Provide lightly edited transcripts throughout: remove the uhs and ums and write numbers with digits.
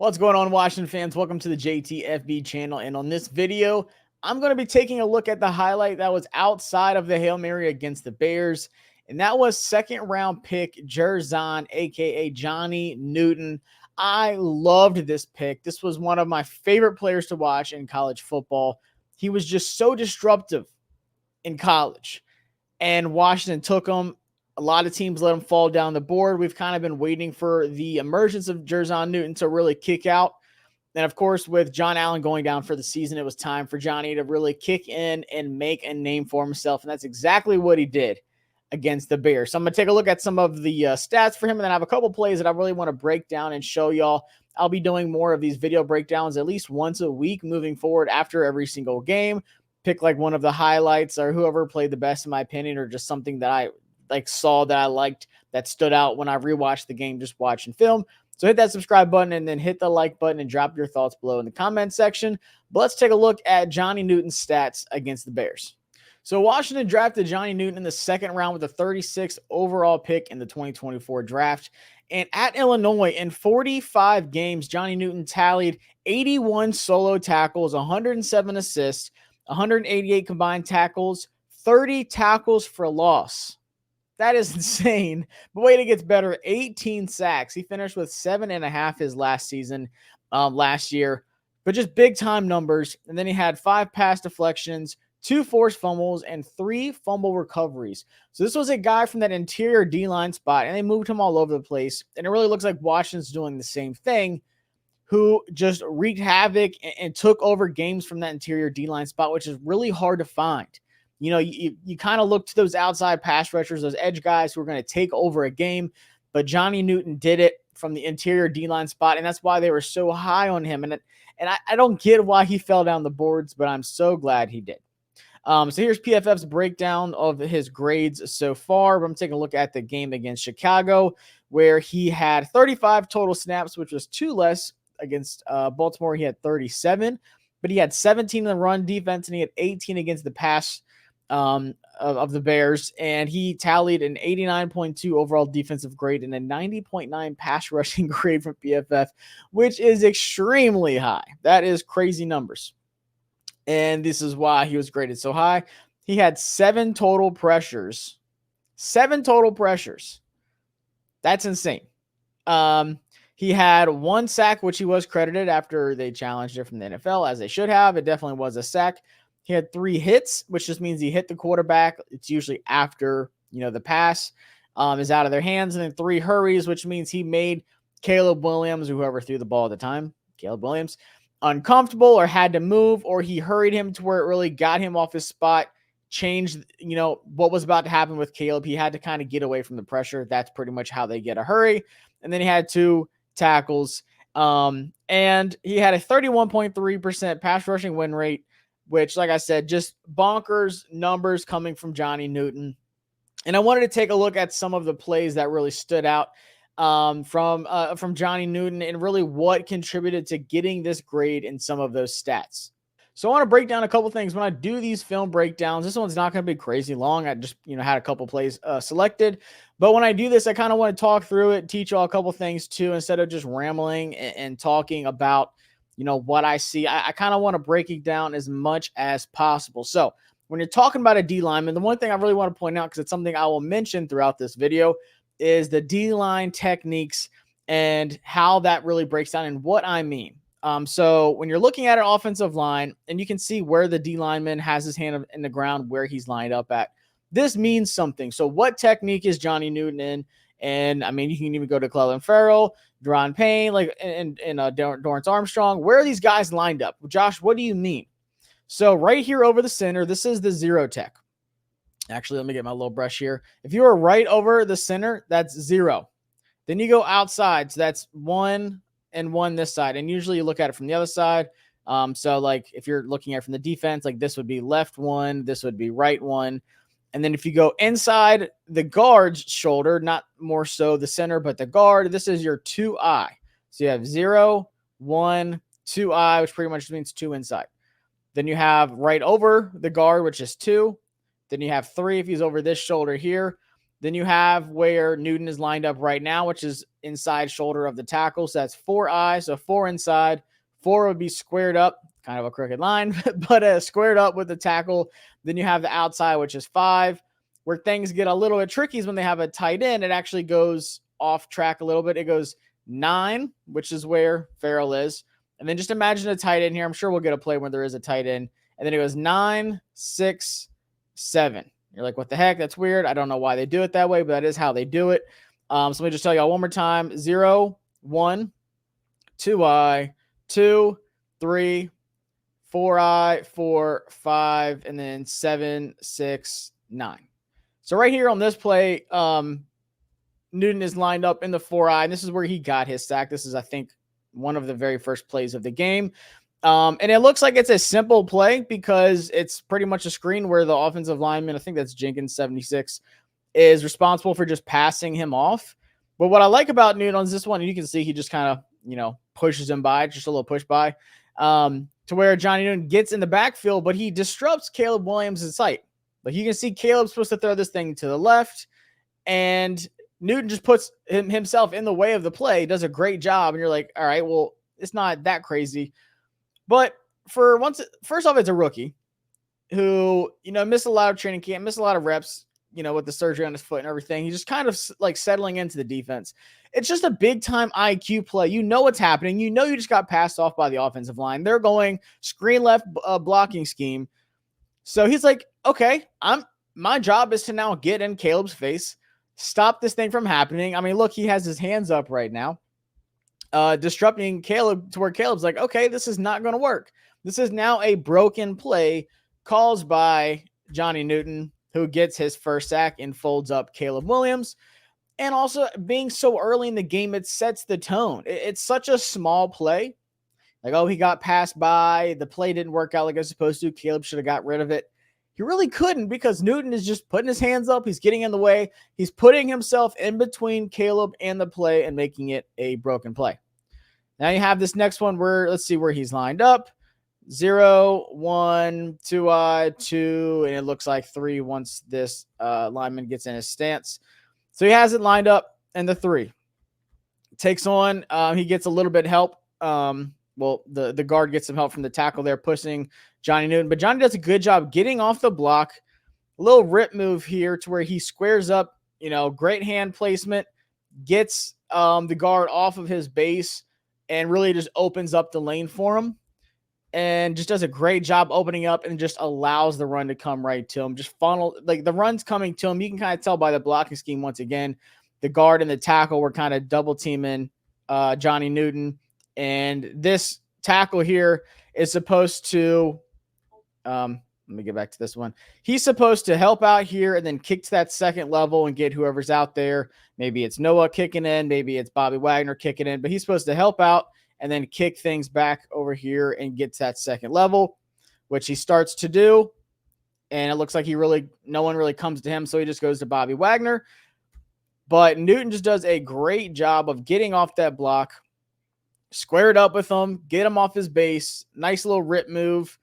What's going on, Washington fans? Welcome to the JTFB channel. And on this video, I'm going to be taking a look at the highlight that was outside of the Hail Mary against the Bears. And that was second round pick Jon, aka Johnny Newton. I loved this pick. This was one of my favorite players to watch in college football. He was just so disruptive in college. And Washington took him. A lot of teams let him fall down the board. We've kind of been waiting for the emergence of Jon Newton to really kick out. And of course, with Jon Allen going down for the season, it was time for Johnny to really kick in and make a name for himself. And that's exactly what he did against the Bears. So I'm going to take a look at some of the stats for him. And then I have a couple plays that I really want to break down and show y'all. I'll be doing more of these video breakdowns at least once a week moving forward after every single game. Pick like one of the highlights or whoever played the best in my opinion, or just something that I saw that I liked that stood out when I rewatched the game just watching film. So hit that subscribe button and then hit the like button and drop your thoughts below in the comment section. But let's take a look at Johnny Newton's stats against the Bears. So Washington drafted Johnny Newton in the second round with a 36th overall pick in the 2024 draft. And at Illinois, in 45 games, Johnny Newton tallied 81 solo tackles, 107 assists, 188 combined tackles, 30 tackles for loss. That is insane. But wait, it gets better. 18 sacks. He finished with 7.5 his last season, last year. But just big time numbers. And then he had 5 pass deflections, 2 forced fumbles, and 3 fumble recoveries. So this was a guy from that interior D-line spot, and they moved him all over the place. And it really looks like Washington's doing the same thing, who just wreaked havoc and took over games from that interior D-line spot, which is really hard to find. You know, you kind of look to those outside pass rushers, those edge guys who are going to take over a game. But Johnny Newton did it from the interior D-line spot, and that's why they were so high on him. And I don't get why he fell down the boards, but I'm so glad he did. So here's PFF's breakdown of his grades so far. I'm taking a look at the game against Chicago, where he had 35 total snaps, which was 2 less. Against Baltimore, he had 37, but he had 17 in the run defense, and he had 18 against the pass of the Bears, and he tallied an 89.2 overall defensive grade and a 90.9 pass rushing grade from PFF, which is extremely high. That is crazy numbers. And this is why he was graded so high. He had 7 total pressures. 7 total pressures. That's insane. He had 1 sack, which he was credited after they challenged it from the NFL, as they should have. It definitely was a sack. He had 3 hits, which just means he hit the quarterback. It's usually after, the pass is out of their hands. And then 3 hurries, which means he made Caleb Williams, or whoever threw the ball at the time, Caleb Williams, uncomfortable or had to move, or he hurried him to where it really got him off his spot, changed, what was about to happen with Caleb. He had to kind of get away from the pressure. That's pretty much how they get a hurry. And then he had 2 tackles. And he had a 31.3% pass rushing win rate, which, like I said, just bonkers numbers coming from Johnny Newton. And I wanted to take a look at some of the plays that really stood out from Johnny Newton and really what contributed to getting this grade in some of those stats. So I want to break down a couple things. When I do these film breakdowns, this one's not going to be crazy long. I just, had a couple plays selected. But when I do this, I kind of want to talk through it, teach you all a couple things too, instead of just rambling and talking about what I see. I kind of want to break it down as much as possible. So when you're talking about a D lineman, the one thing I really want to point out, because it's something I will mention throughout this video, is the D-line techniques and how that really breaks down and what I mean. So when you're looking at an offensive line and you can see where the D lineman has his hand in the ground, where he's lined up at, this means something. So what technique is Johnny Newton in? And I mean, you can even go to Clelin Ferrell, Deron Payne, and Dorrance Armstrong. Where are these guys lined up? Josh, what do you mean? So right here over the center, this is the 0 tech. Actually, let me get my little brush here. If you are right over the center, that's 0. Then you go outside. So that's 1 and 1 this side. And usually you look at it from the other side. So like if you're looking at it from the defense, like this would be left 1, this would be right 1. And then if you go inside the guard's shoulder, not more so the center, but the guard, this is your 2I. So you have 0, 1, 2I, which pretty much means 2 inside. Then you have right over the guard, which is 2. Then you have 3 if he's over this shoulder here. Then you have where Newton is lined up right now, which is inside shoulder of the tackle. So that's 4I. So 4 inside. 4 would be squared up, kind of a crooked line, but squared up with the tackle. Then you have the outside, which is 5. Where things get a little bit tricky is when they have a tight end. It actually goes off track a little bit. It goes 9, which is where Farrell is. And then just imagine a tight end here. I'm sure we'll get a play when there is a tight end. And then it goes 9, 6, 7. You're like, what the heck? That's weird. I don't know why they do it that way, but that is how they do it. So let me just tell y'all one more time. 0, 1, 2I, 2, 3, 4I, 4, 5, and then 7, 6, 9. So right here on this play, Newton is lined up in the 4I, and this is where he got his sack. This is, I think, one of the very first plays of the game. And it looks like it's a simple play because it's pretty much a screen where the offensive lineman, I think that's Jenkins 76, is responsible for just passing him off. But what I like about Newton on this one, you can see he just kind of, pushes him by, just a little push by, to where Johnny Newton gets in the backfield, but he disrupts Caleb Williams' sight. Like you can see Caleb's supposed to throw this thing to the left, and Newton just puts himself in the way of the play, does a great job. And you're like, all right, well, it's not that crazy. But first off, it's a rookie who, missed a lot of training camp, missed a lot of reps, with the surgery on his foot and everything. He's just kind of like settling into the defense. It's just a big time IQ play. You know what's happening. You just got passed off by the offensive line. They're going screen left blocking scheme. So he's like, okay, my job is to now get in Caleb's face, stop this thing from happening. I mean, look, he has his hands up right now. Disrupting Caleb to where Caleb's like, okay, this is not going to work. This is now a broken play caused by Johnny Newton, who gets his first sack and folds up Caleb Williams. And also being so early in the game, it sets the tone. It's such a small play. Like, oh, he got passed by. The play didn't work out like it was supposed to. Caleb should have got rid of it. He really couldn't because Newton is just putting his hands up. He's getting in the way. He's putting himself in between Caleb and the play and making it a broken play. Now you have this next one where, let's see where he's lined up. 0, 1, 2I, 2, and it looks like 3 once this lineman gets in his stance. So he has it lined up in the 3. Takes on, he gets a little bit help. The guard gets some help from the tackle there, pushing Johnny Newton. But Johnny does a good job getting off the block. A little rip move here to where he squares up, great hand placement, gets the guard off of his base, and really just opens up the lane for him and just does a great job opening up and just allows the run to come right to him. Just funnel, like the run's coming to him. You can kind of tell by the blocking scheme once again. The guard and the tackle were kind of double teaming Johnny Newton. And this tackle here is supposed to, let me get back to this one. He's supposed to help out here and then kick to that second level and get whoever's out there. Maybe it's Noah kicking in. Maybe it's Bobby Wagner kicking in. But he's supposed to help out and then kick things back over here and get to that second level, which he starts to do. And it looks like no one really comes to him. So he just goes to Bobby Wagner. But Newton just does a great job of getting off that block, square it up with him, get him off his base, nice little rip move,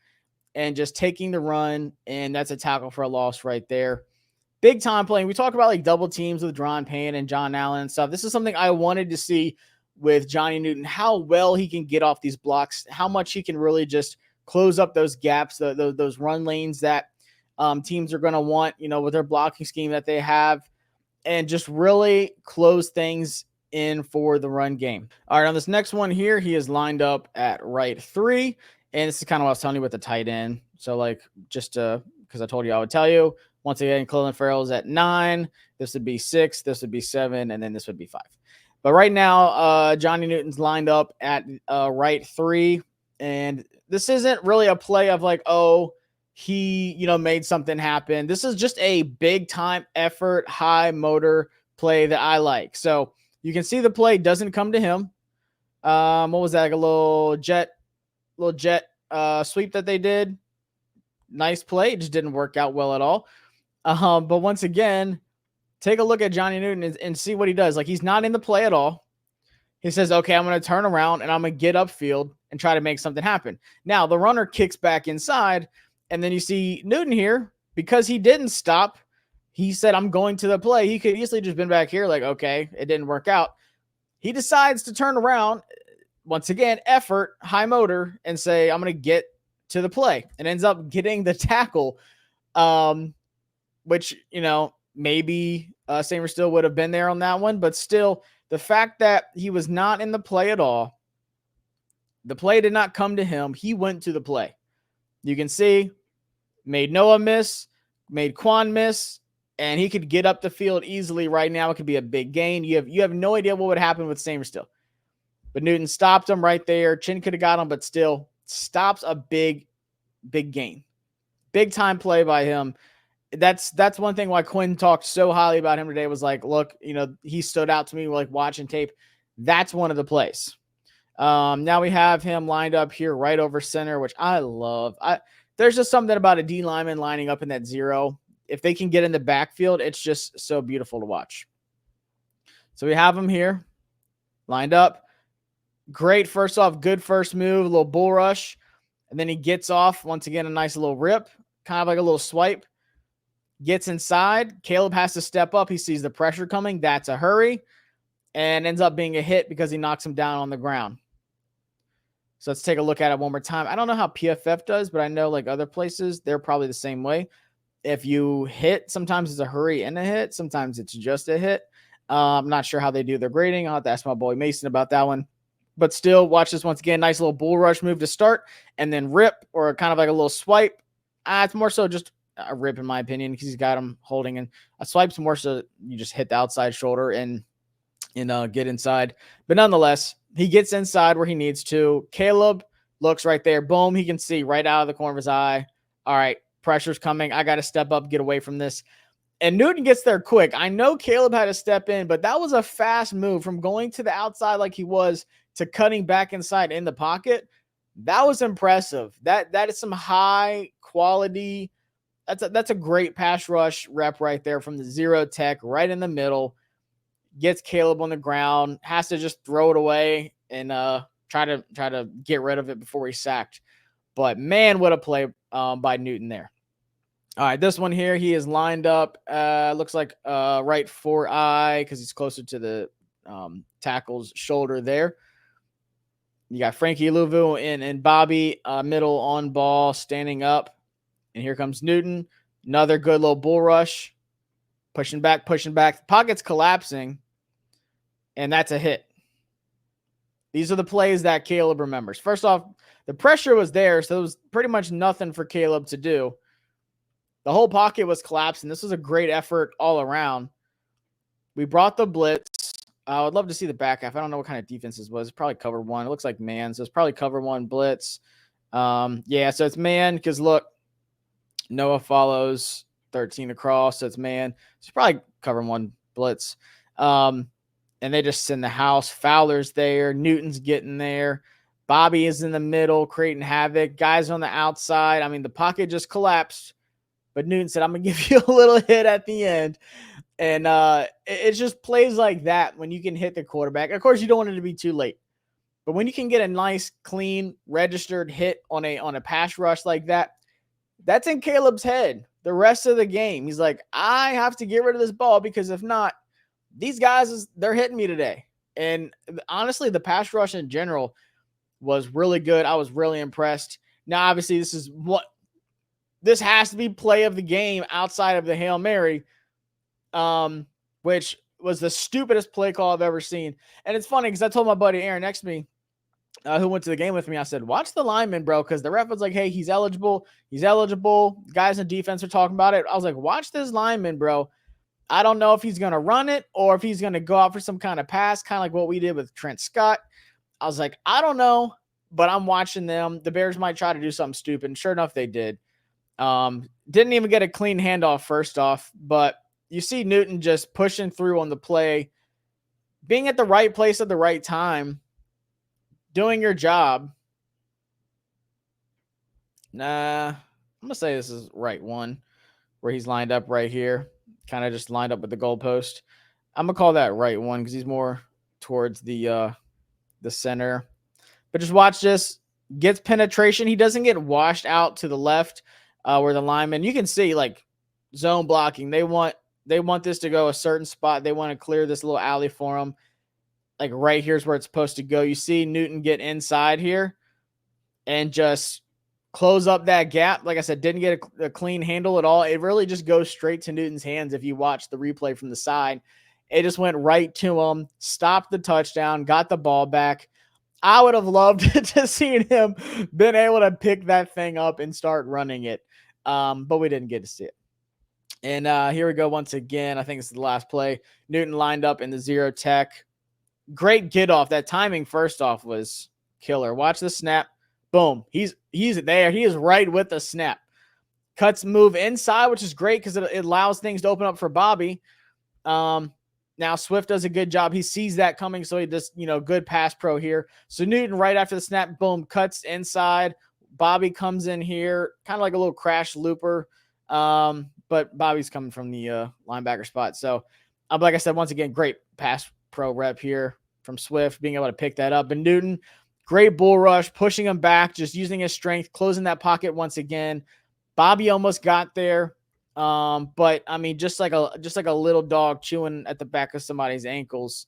and just taking the run. And that's a tackle for a loss right there. Big time playing. We talk about like double teams with Ron Payne and Jon Allen and stuff. This is something I wanted to see with Johnny Newton, how well he can get off these blocks, how much he can really just close up those gaps, those run lanes that teams are going to want, with their blocking scheme that they have, and just really close things in for the run game. All right, on this next one here, he is lined up at right 3. And this is kind of what I was telling you with the tight end. So like, just because I told you I would tell you, once again, Clelin Ferrell is at 9. This would be 6. This would be 7. And then this would be 5. But right now, Johnny Newton's lined up at right 3. And this isn't really a play of like, oh, he, made something happen. This is just a big time effort, high motor play that I like. So you can see the play doesn't come to him. What was that? Like a little jet sweep that they did. Nice play. It just didn't work out well at all. But once again, take a look at Johnny Newton and see what he does. Like, he's not in the play at all. He says, okay, I'm going to turn around and I'm going to get upfield and try to make something happen. Now, the runner kicks back inside, and then you see Newton here, because he didn't stop, He said, I'm going to the play. He could easily just been back here like, okay, it didn't work out. He decides to turn around, once again, effort, high motor, and say, I'm going to get to the play, and ends up getting the tackle, which, maybe Samer still would have been there on that one, but still, the fact that he was not in the play at all, the play did not come to him. He went to the play. You can see, made Noah miss, made Quan miss, and he could get up the field easily right now. It could be a big gain. You have no idea what would happen with Samer still. But Newton stopped him right there. Chin could have got him, but still stops a big gain. Big time play by him. That's one thing why Quinn talked so highly about him today, was like, look, he stood out to me like watching tape. That's one of the plays. Now we have him lined up here right over center, which I love. There's just something about a D lineman lining up in that zero. If they can get in the backfield, it's just so beautiful to watch. So we have him here lined up. Great. First off, good first move, a little bull rush. And then he gets off, once again, a nice little rip, kind of like a little swipe. Gets inside. Caleb has to step up. He sees the pressure coming. That's a hurry. And ends up being a hit because he knocks him down on the ground. So let's take a look at it one more time. I don't know how PFF does, but I know like other places, they're probably the same way. If you hit, sometimes it's a hurry and a hit. Sometimes it's just a hit. I'm not sure how they do their grading. I'll have to ask my boy Mason about that one. But still, watch this once again. Nice little bull rush move to start, and then rip, or kind of like a little swipe. It's more so just a rip, in my opinion, because he's got him holding. And a swipe's more so you just hit the outside shoulder and get inside. But nonetheless, he gets inside where he needs to. Caleb looks right there. Boom. He can see right out of the corner of his eye. All right, pressure's coming. I got to step up, get away from this. And Newton gets there quick. I know Caleb had to step in, but that was a fast move from going to the outside like he was to cutting back inside in the pocket. That was impressive. That is some high quality. That's a great pass rush rep right there from the zero tech right in the middle. Gets Caleb on the ground, has to just throw it away and try to get rid of it before he's sacked. But man, what a play by Newton there. All right, this one here, he is lined up. Looks like right fore eye because he's closer to the tackle's shoulder there. You got Frankie Louvu and Bobby middle on ball, standing up. And here comes Newton. Another good little bull rush. Pushing back. Pocket's collapsing. And that's a hit. These are the plays that Caleb remembers. First off, the pressure was there, so it was pretty much nothing for Caleb to do. The whole pocket was collapsing. This was a great effort all around. We brought the blitz. I would love to see the back half. I don't know what kind of defense this was. It's probably cover one. It looks like man, so it's probably cover one blitz. Yeah, so it's man because, look, Noah follows 13 across, so it's man. It's probably cover one blitz. And they just send the house. Fowler's there. Newton's getting there. Bobby is in the middle, creating havoc. Guys on the outside. I mean, the pocket just collapsed. But Newton said, I'm going to give you a little hit at the end. And it just plays like that when you can hit the quarterback. Of course, you don't want it to be too late. But when you can get a nice, clean, registered hit on a pass rush like that, that's in Caleb's head the rest of the game. He's like, I have to get rid of this ball because if not, these guys, they're hitting me today. And honestly, the pass rush in general was really good. I was really impressed. Now, obviously, this has to be play of the game outside of the Hail Mary, which was the stupidest play call I've ever seen. And it's funny because I told my buddy Aaron next to me, who went to the game with me, I said, watch the lineman, bro, because the ref was like, hey, he's eligible. He's eligible. Guys in defense are talking about it. I was like, watch this lineman, bro. I don't know if he's going to run it or if he's going to go out for some kind of pass, kind of like what we did with Trent Scott. I was like, I don't know, but I'm watching them. The Bears might try to do something stupid. And sure enough, they did. Didn't even get a clean handoff first off, but you see Newton just pushing through on the play, being at the right place at the right time, doing your job. Nah, I'm going to say this is right one where he's lined up right here, kind of just lined up with the goalpost. I'm going to call that right one because he's more towards the center. But just watch this. Gets penetration. He doesn't get washed out to the left where the lineman, you can see like zone blocking. They want They want this to go a certain spot. They want to clear this little alley for him. Like right here's where it's supposed to go. You see Newton get inside here and just close up that gap. Like I said, didn't get a clean handle at all. It really just goes straight to Newton's hands if you watch the replay from the side. It just went right to him, stopped the touchdown, got the ball back. I would have loved to see him been able to pick that thing up and start running it, but we didn't get to see it. And here we go once again. I think it's the last play. Newton lined up in the zero tech. Great get off. That timing, first off, was killer. Watch the snap. Boom. He's there. He is right with the snap. Cuts move inside, which is great because it allows things to open up for Bobby. Now Swift does a good job. He sees that coming, so he does, good pass pro here. So Newton right after the snap, boom, cuts inside. Bobby comes in here, kind of like a little crash looper. But Bobby's coming from the linebacker spot. So, like I said, once again, great pass pro rep here from Swift, being able to pick that up. And Newton, great bull rush, pushing him back, just using his strength, closing that pocket once again. Bobby almost got there. But I mean, just like a little dog chewing at the back of somebody's ankles.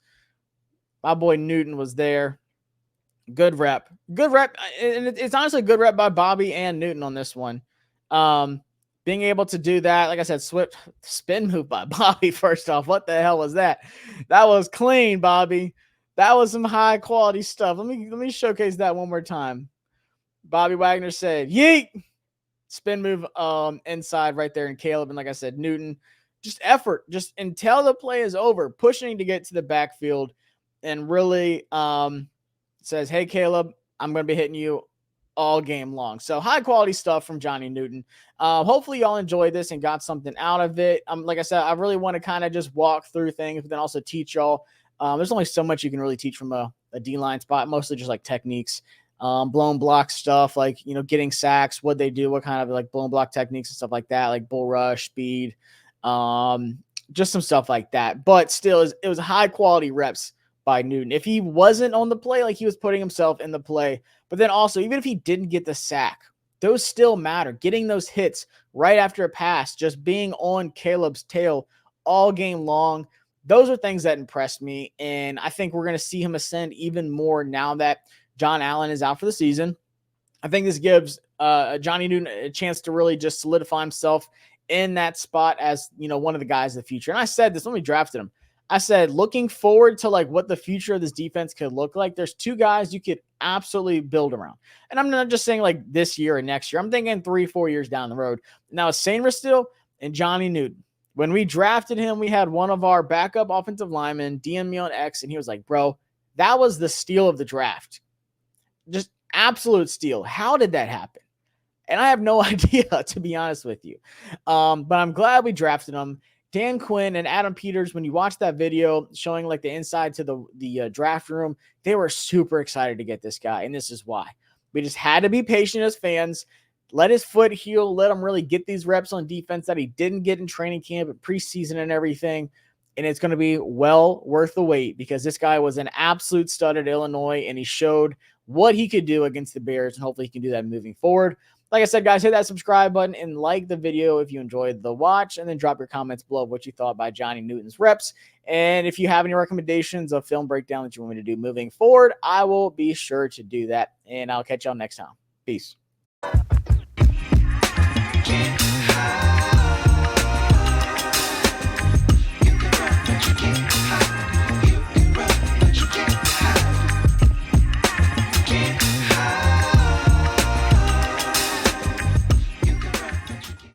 My boy Newton was there. Good rep. And it's honestly a good rep by Bobby and Newton on this one. Being able to do that, like I said, Swift spin move by Bobby. First off, what the hell was that? That was clean, Bobby. That was some high quality stuff. Let me showcase that one more time. Bobby Wagner said, "Yeet." Spin move inside right there, and Caleb, and like I said, Newton, just effort, just until the play is over, pushing to get to the backfield, and really says, "Hey Caleb, I'm going to be hitting you all game long." So high quality stuff from Johnny Newton. Hopefully y'all enjoyed this and got something out of it. Like I said, I really want to kind of just walk through things, but then also teach y'all. There's only so much you can really teach from a D-line spot, mostly just like techniques. Blown block stuff, like, getting sacks, what they do, what kind of like blown block techniques and stuff like that, like bull rush, speed, just some stuff like that. But still, it was high quality reps by Newton. If he wasn't on the play, like he was putting himself in the play, but then also, even if he didn't get the sack, those still matter. Getting those hits right after a pass, just being on Caleb's tail all game long, those are things that impressed me. And I think we're going to see him ascend even more now that Jon Allen is out for the season. I think this gives Johnny Newton a chance to really just solidify himself in that spot as, one of the guys of the future. And I said this when we drafted him. I said, looking forward to like what the future of this defense could look like, there's two guys you could absolutely build around. And I'm not just saying like this year or next year. I'm thinking 3-4 years down the road. Now it's Saint Still and Johnny Newton. When we drafted him, we had one of our backup offensive linemen DM me on X, and he was like, "Bro, that was the steal of the draft. Just absolute steal. How did that happen?" And I have no idea, to be honest with you. But I'm glad we drafted him. Dan Quinn and Adam Peters, when you watch that video showing like the inside to the draft room, they were super excited to get this guy. And this is why. We just had to be patient as fans. Let his foot heal. Let him really get these reps on defense that he didn't get in training camp and preseason and everything. And it's going to be well worth the wait, because this guy was an absolute stud at Illinois, and he showed what he could do against the Bears, and hopefully he can do that moving forward. Like I said, guys, hit that subscribe button and like the video if you enjoyed the watch, and then drop your comments below what you thought by Johnny Newton's reps. And if you have any recommendations of film breakdown that you want me to do moving forward, I will be sure to do that. And I'll catch y'all next time. Peace.